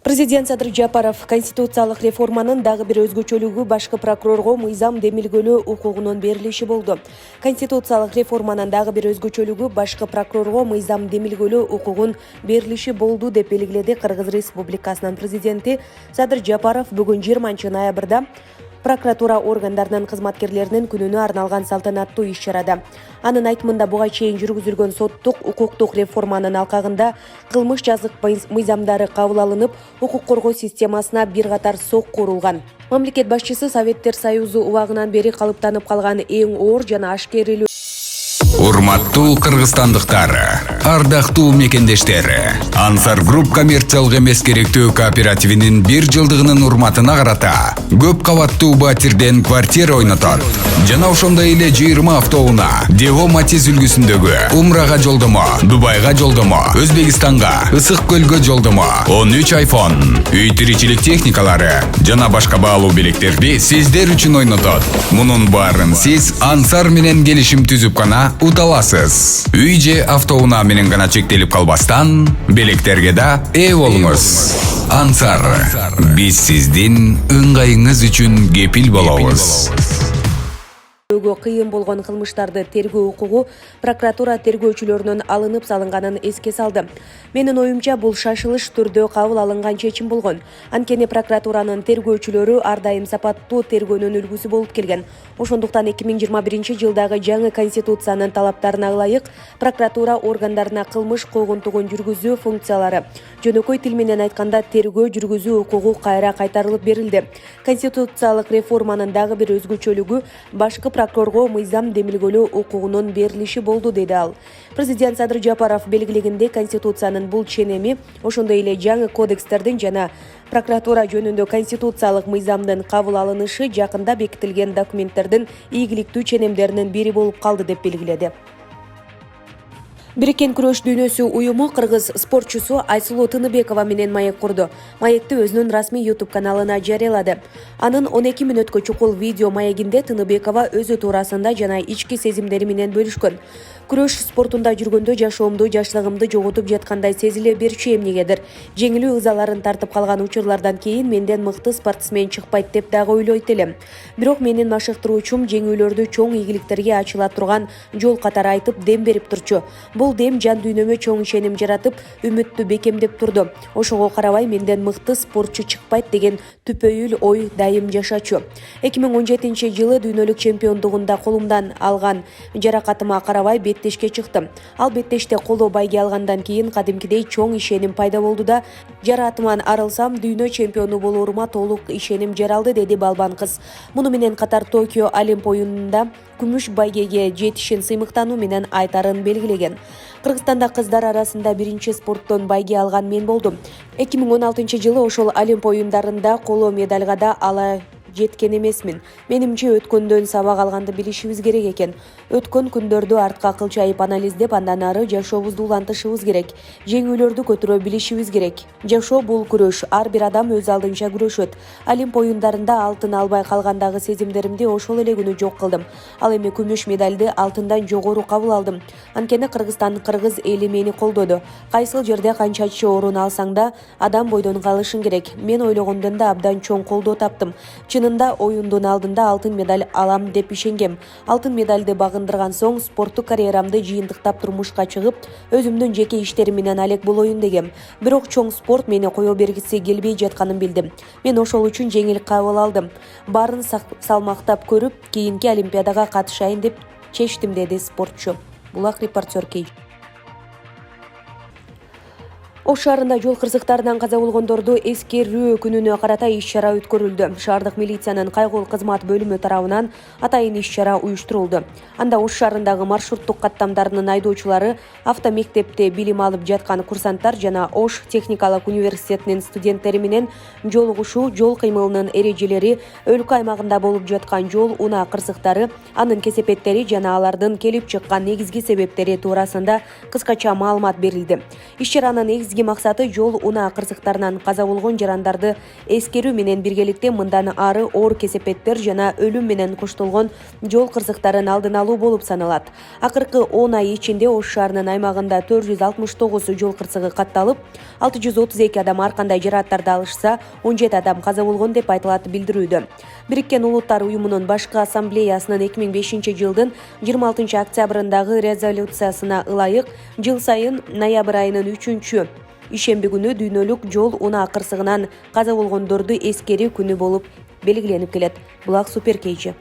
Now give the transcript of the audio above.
Президент Жапаров конституциялык реформанын дагы бир өзгөчөлүгү башкы прокурорго мыйзам демилгөлөө укугунун берилиши болду. Конституциялык реформанын дагы бир өзгөчөлүгү башкы прокурорго мыйзам демилгөлөө укугун берилиши болду деп белгиледи Кыргыз Республикасынын президенти Жапаров бүгүн 20 ноябрда прокуратура органдарынын кызматкерлеринин күнүнө арналган салтанаттуу иш-чарада. Анын айтымында буга чейин жүргүзүлгөн соттук укуктук реформанын алкагында кылмыш жазык мыйзамдары кабыл алынып, укук коргоо системасына бир катар сокку урулган. Мамлекет башчысы Советтер Союзу убагынан бери калыптанып калган эң оор жана ашкерелүү Урматтуу кыргызстандыктар, ардактуу мекендештер, Ансар Групп коммерциялык эмес керектөө кооперативинин 1 жылдыгынын урматына карата көп кабаттуу батирден квартира ойнотот. Жана ошондой эле 20 автоунаа Дево Матиз үлгүсүндөгү Умрага жолдомо, Дубайга жолдомо, Өзбекистанга, Ысык көлгө жолдомо, 13 iPhone, үй тиричилик техникалары жана башка баалуу белектерди сиздер үчүн ойнотот. Мунун баарын сиз Ансар менен келишим түзүп гана уталасыз. Үй же автоунаа менен гана чектелип калбастан, белектерге да ээ болуңуз. Ансар, биз сиздин ыңгайыңыз үчүн кепил болобуз. Кыйын болгон кылмыштарды тергөө укугу прокуратура тергөөчүлөрүнүн алынып салынганын эске салды. Менин оюмча бул шашылыш түрдө кабыл алынган чечим болгон. Анткени прокуратуранын тергөөчүлөрү ар дайым сапаттуу тергөөнүн үлгүсү болуп келген. Ошондуктан 2021 жылдагы жаңы конституциянын талаптарына ылайык прокуратура органдарына кылмыш куугунтугун жүргүзүү функциялары, жөнөкөй тил менен айтканда тергөө жүргүзүү укугу кайра кайтарылып берилди. Конституциялык реформанын дагы бир өзгөчөлүгү башкы прокурорго мыйзам демилгөлөө укугунун берилиши болду, деди ал. Президент Жапаров белгилегендей, конституциянын бул ченеми, ошондой эле жаңы кодекстердин жана прокуратура жөнүндө конституциялык мыйзамдын кабыл алынышы жакында бекитилген документтердин ийгиликтүү ченемдеринин бири болуп калды деп белгиледи. Бириккен күрөш дүйнөсү уюму кыргыз спортчусу Айсулуу Тыныбекова менен маек курду. Маекти өзүнүн расмий YouTube каналына жарыялады. Анын 12 мүнөткө чукул видео маегинде Тыныбекова өзү туурасында жана ички сезимдери менен бөлүшкөн. Күрөш спортунда жүргөндө жашоомду, жаштыгымды жоготуп жаткандай сезиле берчү, эмнегедир жеңилүү ызаларын тартып калган учурлардан кийин менден мыкты спортсмен чыкпайт деп дагы ойлойт элем. Бирок менин машыктыруучум жеңүүлөрдү чоң ийгиликтерге ачыла турган жол катары айтып дем берип турчу. Бул дем жан дүйнөмө чоң ишеним жаратып, үмүттү бекемдеп турду. Ошого карабай менден мыкты спортчу чыкпайт деген түпөйүл ой дайым жашачу. 2017 жылы дүйнөлүк чемпиондугунда колумдан алган жаракатыма карабай беттешке чыктым. Ал беттеште коло байге алгандан кийин кадимкидей чоң ишеним пайда болду да, жаратыман арылсам дүйнө чемпиону болорума толук ишеним жаралды, деди балбан кыз. Муну менен катар Токио Олимп оюнунда күмүш байгеге жетишин сыймыктануу менен айтарын белгилеген. Кыргызстанда кыздар арасында биринчи спорттон байге алган мен болдум. 2016 жылы ошол Олимп оюндарында коло медальга да ала жеткен эмесмин. Менимче өткөндөн сабак алганды билишибиз керек экен. Өткөн күндөрдү артка кылчайып анализдеп, андан ары жашообузду улантышыбыз керек. Жеңүүлөрдү көтөрө билишибиз керек. Жашоо бул күрөш, ар бир адам өз алдынча күрөшөт. Олимп оюндарында алтын албай калгандагы сезимдеримди ошол эле күнү жок кылдым. Ал эми күмүш медальды алтындан жогору кабыл алдым. Анткени Кыргызстан, кыргыз эли мени колдоду. Кайсыл жерде канчачы орун алсаң да адам бойдон калышың керек. Мен ойлогондон да абдан чоң колдоо таптым. Чынында оюндун алдында алтын медаль алам деп ишенгем. Алтын медальды багындырган соң спорттук карьерамды жыйынтыктап турмушка чыгып, өзүмдүн жеке иштерим менен алек болоюн дегем. Бирок чоң спорт мени кое бергиси келбей жатканын билдим. Мен ошол үчүн жеңил кабыл алдым. Баарын салмактап көрүп, кийинки олимпиадага катышайын деп чечтим, деди спортчу. Булак репортер Кей. Ош шаарында жол кырсыктарынан каза болгондорду эскерүү күнүнө карата иш-чара өткөрүлдү. Шаардык милициянын кайгылуу кызмат бөлүмү тарабынан атайын иш-чара уюштурулду. Анда Ош шаарындагы маршруттук каттамдарынын айдоочулары, автомектепте билим алып жаткан курсанттар жана Ош техникалык университетинин студенттери менен жолугушуу, жол кыймылынын эрежелери, өлкө аймагында болуп жаткан жол унаа кырсыктары, анын кесепеттери жана алардын келип чыккан негизги себептери туурасында кыскача маалымат берилди. Иш-чаранын негизги Бирги максаты жол унаа кырсыктарынан каза болгон жарандарды эскерүү менен биргеликте мындан ары оор кесепеттер жана өлүм менен коштолгон жол кырсыктарын алдын алуу болуп саналат. Акыркы 10 ай ичинде Ош шаарынын аймагында 469 жол кырсыгы катталып, 632 адам ар кандай жарааттарды алышса, 17 адам каза болгон деп айтылат билдирүүдө. Бириккен Улуттар уюмунун башкы ассамблеясынын 2005 жылдын 26 октябрындагы резолюциясына ылайык жыл сайын ноябрь айынын 3 ишемби күнү дүйнөлүк жол унаа кырсыгынан каза болгондорду эскерүү күнү болуп белгиленип келет. Булак суперкейчи.